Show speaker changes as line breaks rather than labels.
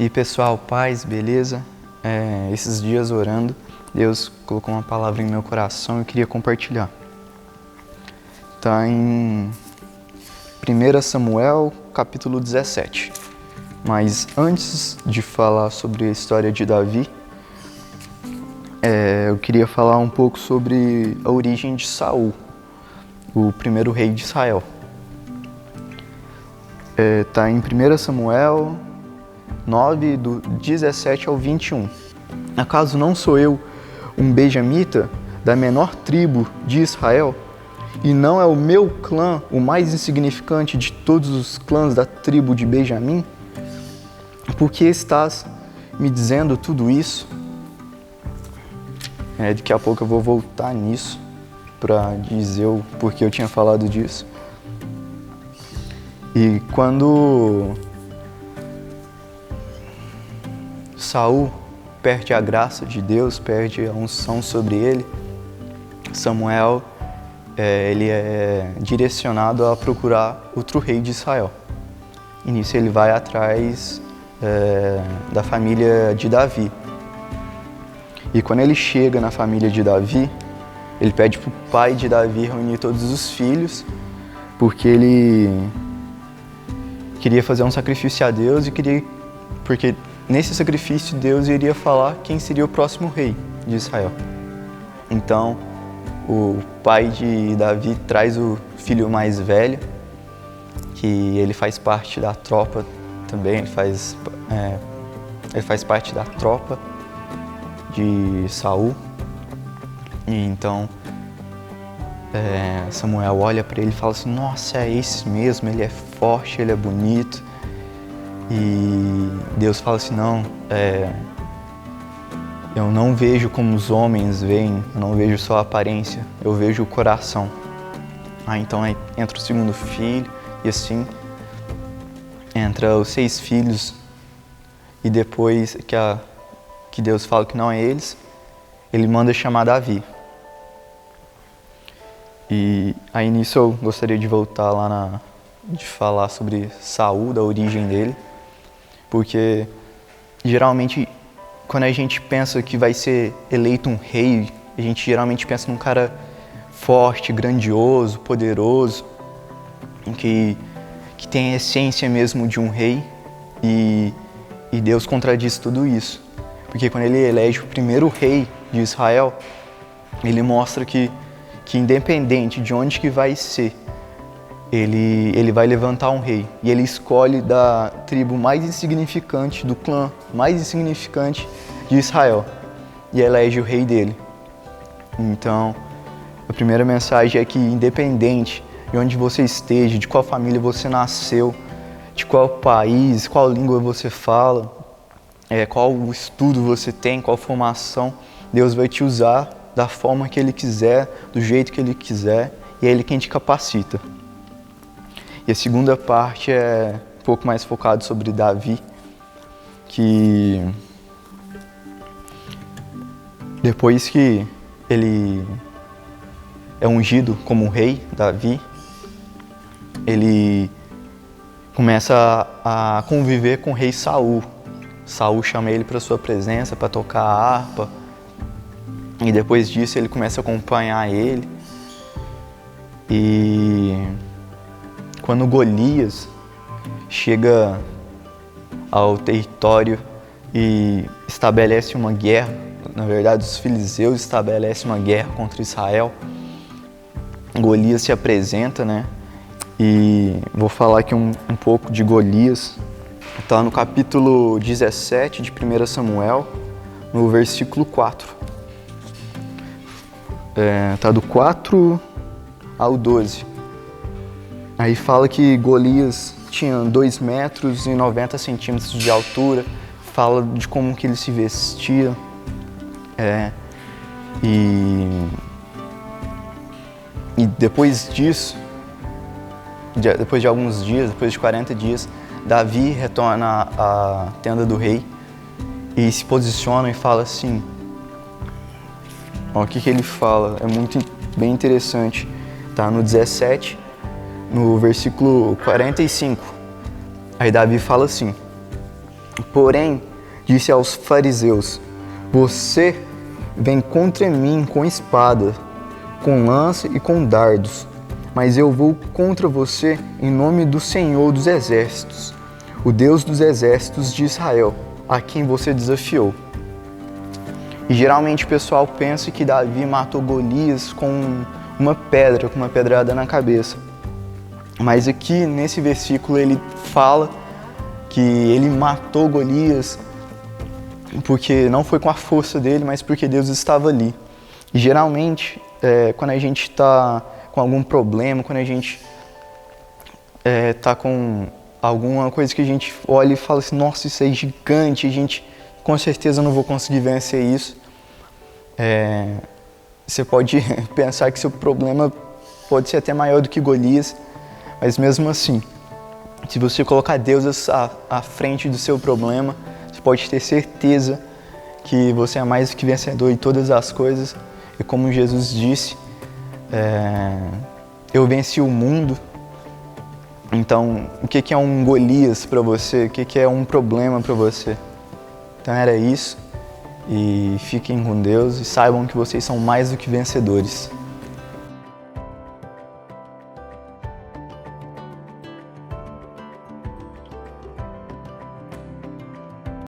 E pessoal, paz, beleza? Esses dias orando, Deus colocou uma palavra em meu coração e eu queria compartilhar. Está em 1 Samuel, capítulo 17. Mas antes de falar sobre a história de Davi, eu queria falar um pouco sobre a origem de Saul, o primeiro rei de Israel. Está em 1 Samuel 9, do 17 ao 21. Acaso não sou eu um benjamita da menor tribo de Israel? E não é o meu clã o mais insignificante de todos os clãs da tribo de Benjamim? Por que estás me dizendo tudo isso? Daqui a pouco eu vou voltar nisso para dizer o porquê eu tinha falado disso. E quando Saul perde a graça de Deus, perde a unção sobre ele, Samuel ele é direcionado a procurar outro rei de Israel. E nisso ele vai atrás da família de Davi. E quando ele chega na família de Davi, ele pede para o pai de Davi reunir todos os filhos, porque ele queria fazer um sacrifício a Deus porque nesse sacrifício Deus iria falar quem seria o próximo rei de Israel. Então o pai de Davi traz o filho mais velho, que ele faz parte da tropa também, ele faz parte da tropa de Saul. E então Samuel olha para ele e fala assim: nossa, é esse mesmo, ele é forte, ele é bonito. E Deus fala assim: não, eu não vejo como os homens veem, eu não vejo só a aparência, eu vejo o coração. Então entra o segundo filho, e assim entra os 6 filhos, e depois que Deus fala que não é eles, ele manda chamar Davi. E aí nisso eu gostaria de voltar lá de falar sobre Saul, da origem dele, porque geralmente quando a gente pensa que vai ser eleito um rei, a gente geralmente pensa num cara forte, grandioso, poderoso, que tem a essência mesmo de um rei, e Deus contradiz tudo isso. Porque quando ele elege o primeiro rei de Israel, ele mostra que independente de onde que vai ser, ele vai levantar um rei. E ele escolhe da tribo mais insignificante, do clã mais insignificante de Israel, e elege o rei dele. Então, a primeira mensagem é que independente de onde você esteja, de qual família você nasceu, de qual país, qual língua você fala, qual estudo você tem, qual formação, Deus vai te usar da forma que Ele quiser, do jeito que Ele quiser, e é Ele quem te capacita. E a segunda parte é um pouco mais focado sobre Davi, que depois que ele é ungido como rei, Davi, ele começa a conviver com o rei Saul. Saul chama ele para sua presença, para tocar a harpa, e depois disso ele começa a acompanhar ele. E quando Golias chega ao território e estabelece uma guerra, na verdade os filisteus estabelecem uma guerra contra Israel, Golias se apresenta, E vou falar aqui um pouco de Golias. Está no capítulo 17 de 1 Samuel, no versículo 4. Está do 4 ao 12. Aí fala que Golias tinha 2 metros e 90 centímetros de altura. Fala de como que ele se vestia. E depois disso, depois de alguns dias, depois de 40 dias, Davi retorna à tenda do rei e se posiciona e fala assim. O que ele fala é bem interessante. Tá no 17, no versículo 45. Aí Davi fala assim: Porém, disse aos fariseus: você vem contra mim com espada, com lança e com dardos, mas eu vou contra você em nome do Senhor dos Exércitos, o Deus dos Exércitos de Israel, a quem você desafiou. E geralmente o pessoal pensa que Davi matou Golias com uma pedrada na cabeça. Mas aqui nesse versículo ele fala que ele matou Golias porque não foi com a força dele, mas porque Deus estava ali. E geralmente, quando a gente está com algum problema, quando a gente está com alguma coisa que a gente olha e fala assim, nossa, isso é gigante, a gente com certeza não vou conseguir vencer isso. Você pode pensar que seu problema pode ser até maior do que Golias, mas mesmo assim, se você colocar Deus à frente do seu problema, você pode ter certeza que você é mais do que vencedor em todas as coisas. E como Jesus disse, eu venci o mundo. Então, o que é um Golias para você? O que é um problema para você? Então era isso. E fiquem com Deus e saibam que vocês são mais do que vencedores.